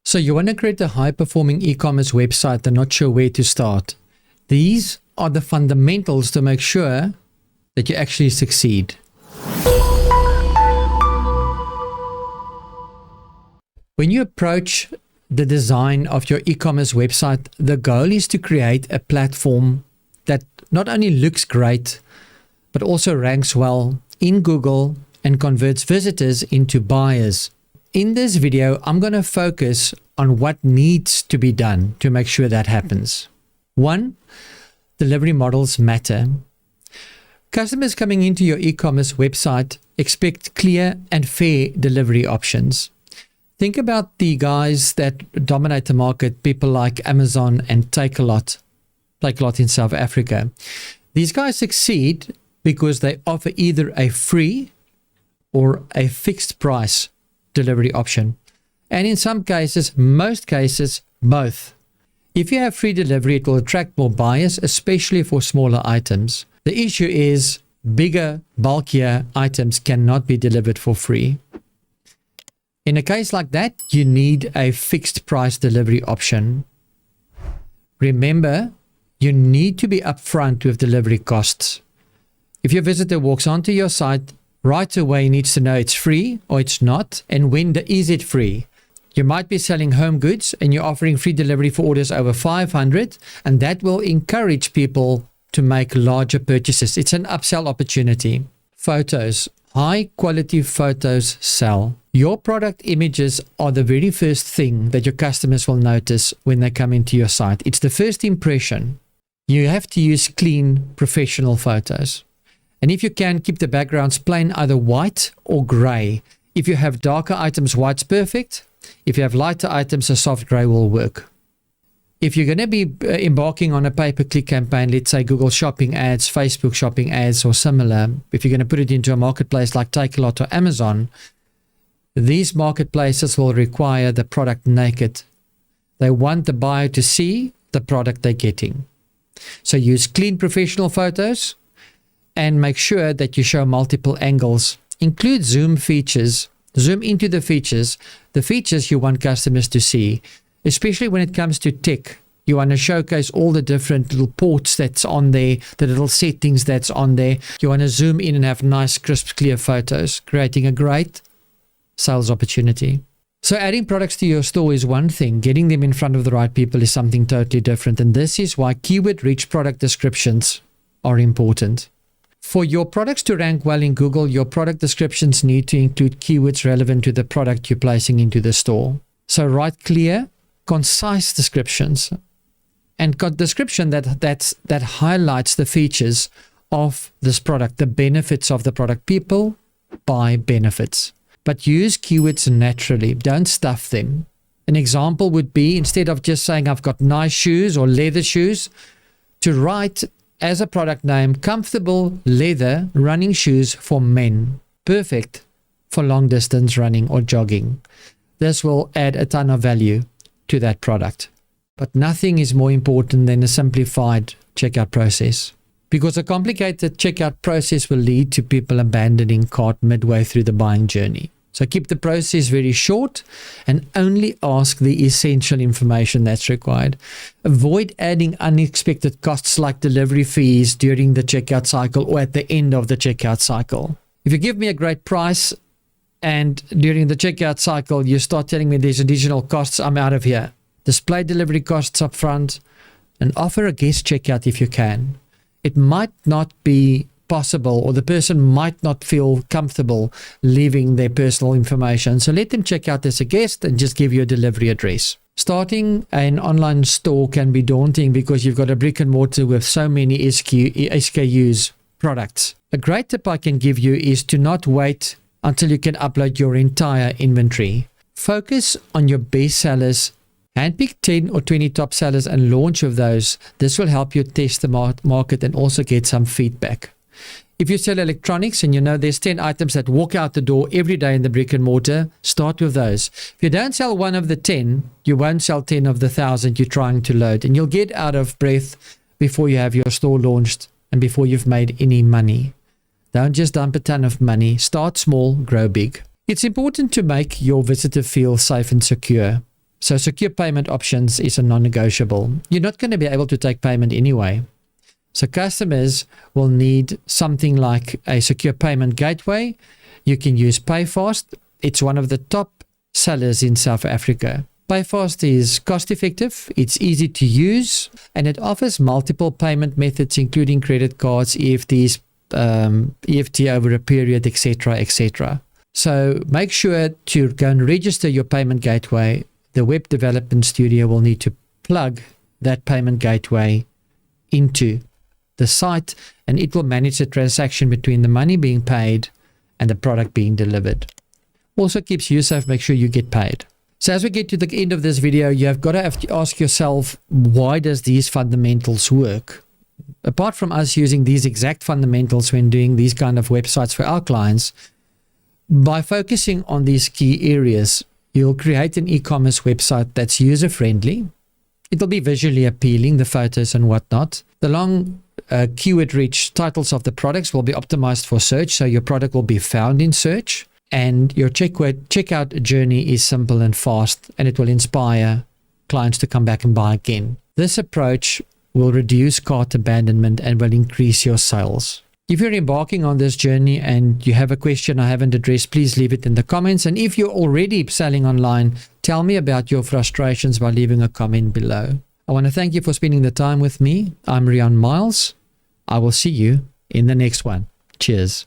So you want to create a high-performing e-commerce website and not sure where to start. These are the fundamentals to make sure that you actually succeed. When you approach the design of your e-commerce website, the goal is to create a platform that not only looks great, but also ranks well in Google and converts visitors into buyers. In this video, I'm going to focus on what needs to be done to make sure that happens. 1, delivery models matter. Customers coming into your e-commerce website expect clear and fair delivery options. Think about the guys that dominate the market, people like Amazon and Takealot in South Africa. These guys succeed because they offer either a free or a fixed price delivery option. And in some cases, most cases, both. If you have free delivery, it will attract more buyers, especially for smaller items. The issue is bigger, bulkier items cannot be delivered for free. In a case like that, you need a fixed price delivery option. Remember, you need to be upfront with delivery costs. If your visitor walks onto your site, right away he needs to know it's free or it's not, and when is it free. You might be selling home goods and you're offering free delivery for orders over 500, and that will encourage people to make larger purchases. It's an upsell opportunity. Photos. High quality photos sell. Your product images are the very first thing that your customers will notice when they come into your site. It's the first impression. You have to use clean, professional photos. And if you can, keep the backgrounds plain, either white or gray. If you have darker items, white's perfect. If you have lighter items, a soft gray will work. If you're going to be embarking on a pay-per-click campaign, let's say Google Shopping ads, Facebook Shopping ads or similar, if you're going to put it into a marketplace like Takealot or Amazon, these marketplaces will require the product naked. They want the buyer to see the product they're getting. So use clean professional photos and make sure that you show multiple angles. Include zoom features. Zoom into the features you want customers to see. Especially when it comes to tech, you want to showcase all the different little ports that's on there, the little settings that's on there. You want to zoom in and have nice, crisp, clear photos, creating a great sales opportunity. So adding products to your store is one thing. Getting them in front of the right people is something totally different. And this is why keyword-rich product descriptions are important. For your products to rank well in Google, your product descriptions need to include keywords relevant to the product you're placing into the store. So write clear, concise descriptions and got description that highlights the features of this product, the benefits of the product. People buy benefits, but use keywords naturally. Don't stuff them. An example would be, instead of just saying I've got nice shoes or leather shoes, to write as a product name, comfortable leather running shoes for men, perfect for long distance running or jogging. This will add a ton of value to that product. But nothing is more important than a simplified checkout process, because a complicated checkout process will lead to people abandoning cart midway through the buying journey. So keep the process very short and only ask the essential information that's required. Avoid adding unexpected costs like delivery fees during the checkout cycle or at the end of the checkout cycle. If you give me a great price and during the checkout cycle, you start telling me there's additional costs, I'm out of here. Display delivery costs up front and offer a guest checkout if you can. It might not be possible, or the person might not feel comfortable leaving their personal information. So let them check out as a guest and just give you a delivery address. Starting an online store can be daunting because you've got a brick and mortar with so many SKUs, products. A great tip I can give you is to not wait until you can upload your entire inventory. Focus on your best sellers. Handpick 10 or 20 top sellers and launch with those. This will help you test the market and also get some feedback. If you sell electronics and you know there's 10 items that walk out the door every day in the brick and mortar, start with those. If you don't sell one of the 10, you won't sell 10 of the 1,000 you're trying to load, and you'll get out of breath before you have your store launched and before you've made any money. Don't just dump a ton of money. Start small, grow big. It's important to make your visitor feel safe and secure. So secure payment options is a non-negotiable. You're not going to be able to take payment anyway. So customers will need something like a secure payment gateway. You can use PayFast. It's one of the top sellers in South Africa. PayFast is cost effective, it's easy to use, and it offers multiple payment methods including credit cards, EFTs, EFT over a period, etc., etc. So make sure to go and register your payment gateway. The web development studio will need to plug that payment gateway into the site, and it will manage the transaction between the money being paid and the product being delivered. Also keeps you safe, make sure you get paid. So as we get to the end of this video, you have got to ask yourself, why does these fundamentals work? Apart from us using these exact fundamentals when doing these kind of websites for our clients, by focusing on these key areas, you'll create an e-commerce website that's user-friendly. It'll be visually appealing, the photos and whatnot. The long keyword-rich titles of the products will be optimized for search, so your product will be found in search. And your checkout journey is simple and fast, and it will inspire clients to come back and buy again. This approach will reduce cart abandonment and will increase your sales. If you're embarking on this journey and you have a question I haven't addressed, please leave it in the comments. And if you're already selling online, tell me about your frustrations by leaving a comment below. I want to thank you for spending the time with me. I'm Riaan Miles. I will see you in the next one. Cheers.